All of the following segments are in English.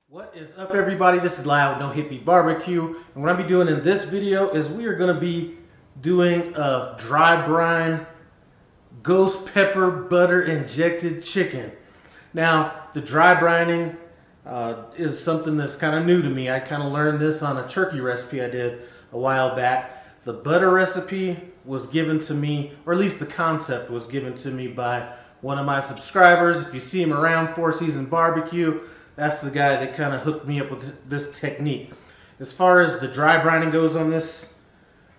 What is up, everybody? This is Loud No Hippie Barbecue, and what I'll be doing in this video is we are going to be doing a dry brine ghost pepper butter injected chicken. Now, the dry brining is something that's kind of new to me. I kind of learned this on a turkey recipe I did a while back. The butter recipe was given to me, or at least the concept was given to me by one of my subscribers. If you see him around, Four Seasons Barbecue, that's the guy that kind of hooked me up with this technique. As far as the dry brining goes on this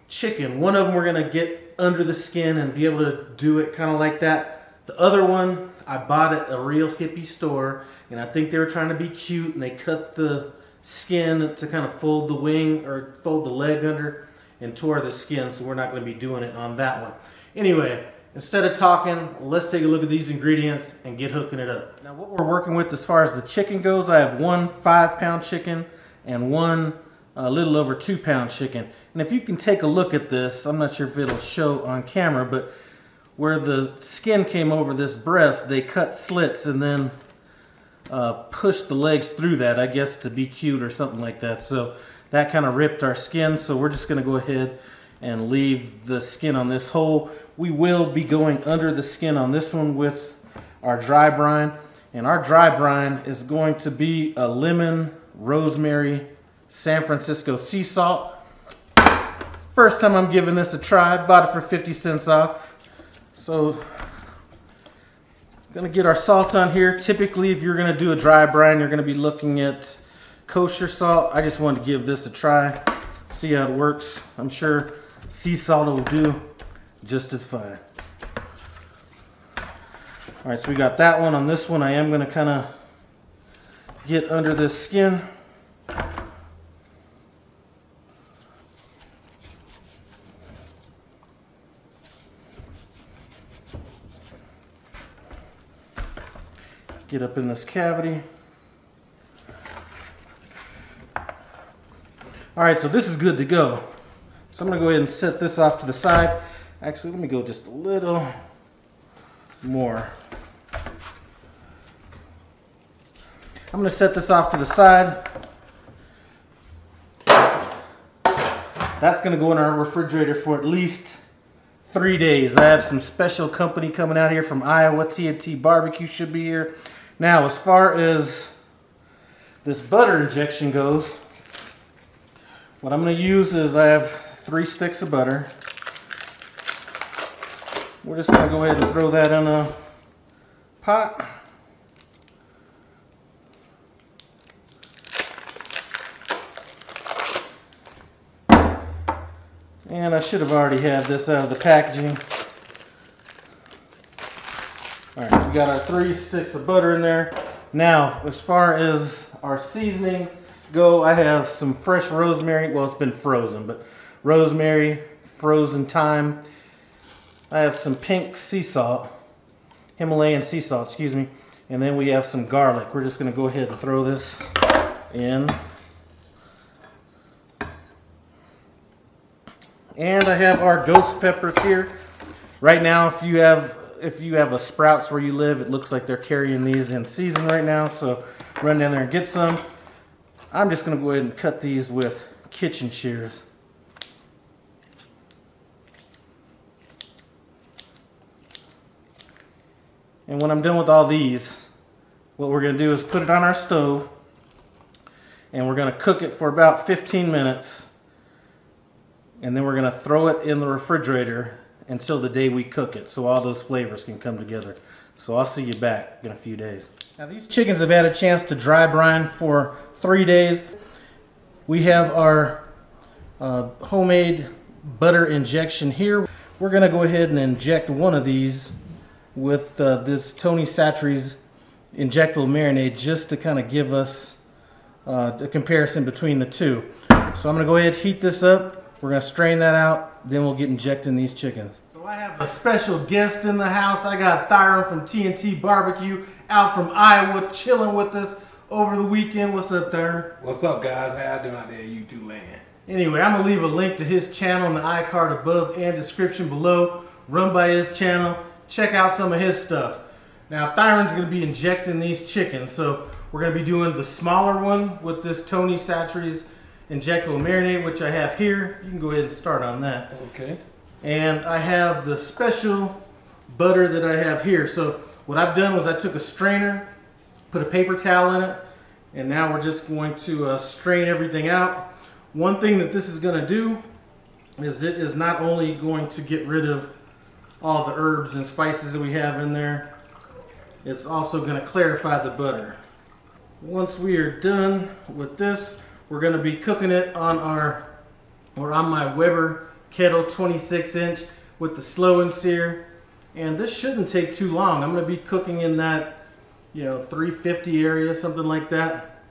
chicken, one of them we're going to get under the skin and be able to do it kind of like that. The other one I bought at a real hippie store, and I think they were trying to be cute, and they cut the skin to kind of fold the wing or fold the leg under and tore the skin, so we're not going to be doing it on that one. Anyway, instead of talking, let's take a look at these ingredients and get hooking it up. Now, what we're working with as far as the chicken goes, I have one 5-pound chicken and one a little over 2-pound chicken. And if you can take a look at this, I'm not sure if it'll show on camera, but where the skin came over this breast, they cut slits and then pushed the legs through that, I guess to be cute or something like that. So that kind of ripped our skin, so we're just going to go ahead and leave the skin on this whole. We will be going under the skin on this one with our dry brine, and our dry brine is going to be a lemon, rosemary, San Francisco sea salt. First time I'm giving this a try. Bought it for 50 cents off. So gonna get our salt on here. Typically, if you're gonna do a dry brine, you're gonna be looking at kosher salt. I just wanted to give this a try, see how it works. I'm sure sea salt will do just as fine. All right, so we got that one. On this one, I am gonna kind of get under this skin. Get up in this cavity. All right, so this is good to go. So I'm gonna go ahead and set this off to the side. Actually, let me go just a little more. I'm gonna set this off to the side. That's gonna go in our refrigerator for at least 3 days. I have some special company coming out here from Iowa. TNT Barbecue should be here. Now, as far as this butter injection goes, what I'm going to use is I have 3 sticks of butter. We're just going to go ahead and throw that in a pot. And I should have already had this out of the packaging. Alright, we got our 3 sticks of butter in there. Now, as far as our seasonings go, I have some fresh rosemary. Well, it's been frozen, but rosemary, frozen thyme. I have some pink sea salt, Himalayan sea salt, excuse me. And then we have some garlic. We're just going to go ahead and throw this in. And I have our ghost peppers here. Right now, if you have a Sprouts where you live, it looks like they're carrying these in season right now, so run down there and get some. I'm just going to go ahead and cut these with kitchen shears. And when I'm done with all these, what we're going to do is put it on our stove, and we're going to cook it for about 15 minutes, and then we're going to throw it in the refrigerator until the day we cook it, so all those flavors can come together. So I'll see you back in a few days. Now, these chickens have had a chance to dry brine for 3 days. We have our homemade butter injection here. We're going to go ahead and inject one of these with this Tony Chanchere's injectable marinade, just to kind of give us a comparison between the two. So I'm going to go ahead and heat this up. We're going to strain that out, then we'll get injecting these chickens. So I have a special guest in the house. I got Thyron from TNT Barbecue out from Iowa, chilling with us over the weekend. What's up, Thyron? What's up, guys? How y'all doing out there in YouTube land? Anyway, I'm going to leave a link to his channel in the iCard above and description below. Run by his channel. Check out some of his stuff. Now, Thyron's going to be injecting these chickens. So We're going to be doing the smaller one with this Tony Chanchere injectable marinade, which I have here. You can go ahead and start on that. Okay. And I have the special butter that I have here. So what I've done was I took a strainer, put a paper towel in it, and now we're just going to strain everything out. One thing that this is going to do is it is not only going to get rid of all the herbs and spices that we have in there, it's also going to clarify the butter. Once we are done with this, we're going to be cooking it on my Weber Kettle 26-inch with the slow and sear. And this shouldn't take too long. I'm going to be cooking in that, 350 area, something like that.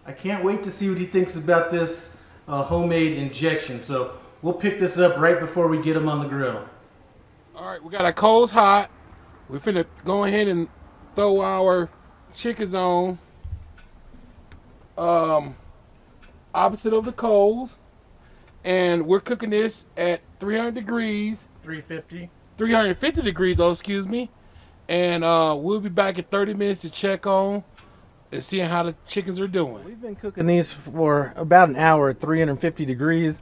I can't wait to see what he thinks about this homemade injection. So we'll pick this up right before we get them on the grill. All right, we got our coals hot. We're finna go ahead and throw our chickens on opposite of the coals. And we're cooking this at 300 degrees. 350 degrees, excuse me. And we'll be back in 30 minutes to check on and seeing how the chickens are doing. We've been cooking these for about an hour at 350 degrees.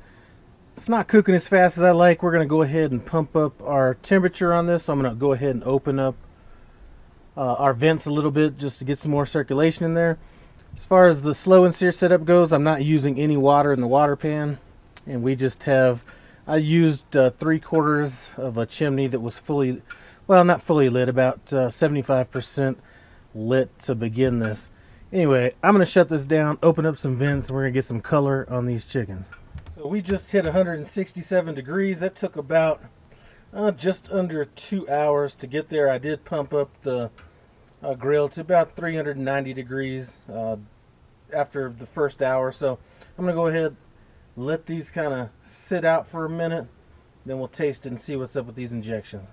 It's not cooking as fast as I like. We're going to go ahead and pump up our temperature on this. So I'm going to go ahead and open up our vents a little bit just to get some more circulation in there. As far as the slow and sear setup goes, I'm not using any water in the water pan. And we just have, I used 3/4 of a chimney that was fully, well, not fully lit, about 75% lit to begin this. Anyway, I'm going to shut this down, open up some vents, and we're going to get some color on these chickens. So we just hit 167 degrees. That took about just under 2 hours to get there. I did pump up the grill to about 390 degrees after the first hour. So I'm going to go ahead, let these kind of sit out for a minute, then we'll taste it and see what's up with these injections.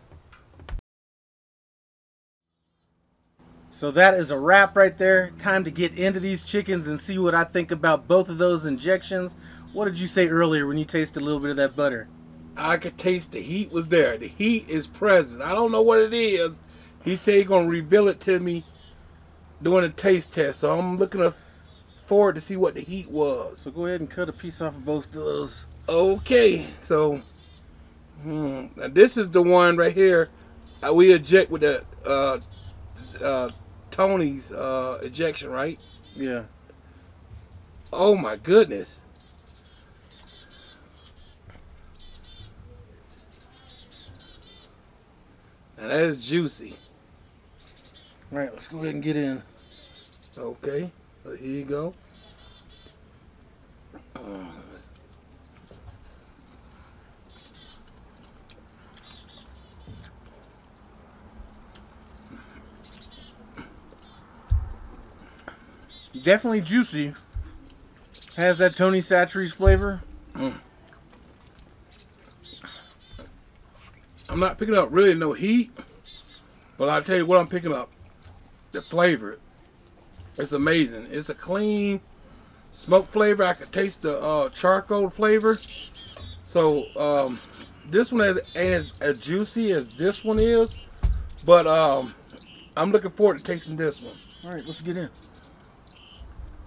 So that is a wrap right there. Time to get into these chickens and see what I think about both of those injections. What did you say earlier when you tasted a little bit of that butter? I could taste the heat was there. The heat is present. I don't know what it is. He said he's going to reveal it to me doing a taste test. So I'm looking forward to see what the heat was. So go ahead and cut a piece off of both of those. Okay. So now this is the one right here. We eject with the Tony's ejection, right? Yeah. Oh my goodness. Now that is juicy. All right, let's go ahead and get in. Okay, so here you go. Definitely juicy. Has that Tony Chanchere flavor. I'm not picking up really no heat, but I'll tell you what I'm picking up. The flavor. It's amazing. It's a clean smoke flavor. I can taste the charcoal flavor. So this one ain't as juicy as this one is, but I'm looking forward to tasting this one. All right, let's get in.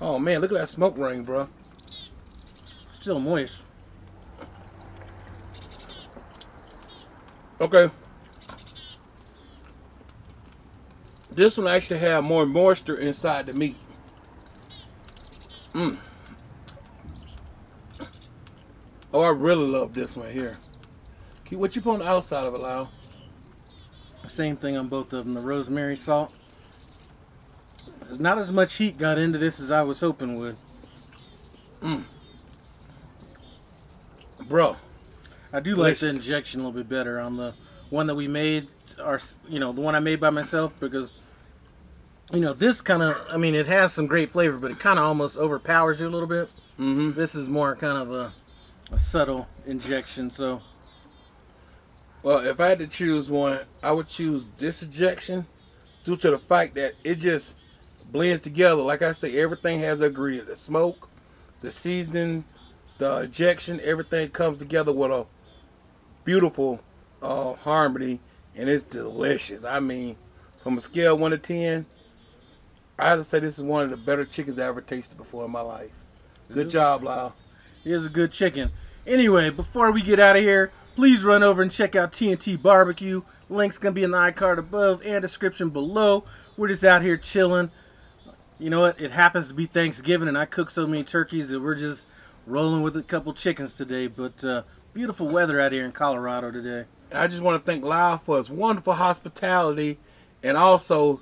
Oh man, look at that smoke ring, bro. Still moist. Okay. This one actually have more moisture inside the meat. Oh, I really love this one here. What you put on the outside of it, Lyle? Same thing on both of them. The rosemary salt. Not as much heat got into this as I was hoping would. Bro, I do like the injection a little bit better on the one that we made, or the one I made by myself, because this kind of, it has some great flavor, but it kind of almost overpowers you a little bit. This is more kind of a subtle injection. So, well, if I had to choose one, I would choose this injection due to the fact that it just blends together. Like I say, everything has an ingredient. The smoke, the seasoning, the injection, everything comes together with a beautiful harmony, and it's delicious. From a scale of 1 to 10, I have to say this is one of the better chickens I ever tasted before in my life. Good job, Lyle. It is a good chicken. Anyway, before we get out of here, please run over and check out TNT Barbecue. Link's going to be in the iCard above and description below. We're just out here chilling. You know what? It happens to be Thanksgiving, and I cooked so many turkeys that we're just rolling with a couple chickens today. But beautiful weather out here in Colorado today. I just want to thank Lyle for his wonderful hospitality, and also,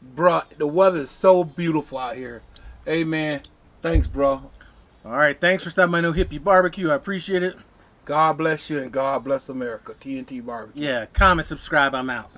bro, the weather is so beautiful out here. Hey, man, thanks, bro. All right, thanks for stopping by No Hippie Barbecue. I appreciate it. God bless you, and God bless America. TNT Barbecue. Yeah, comment, subscribe, I'm out.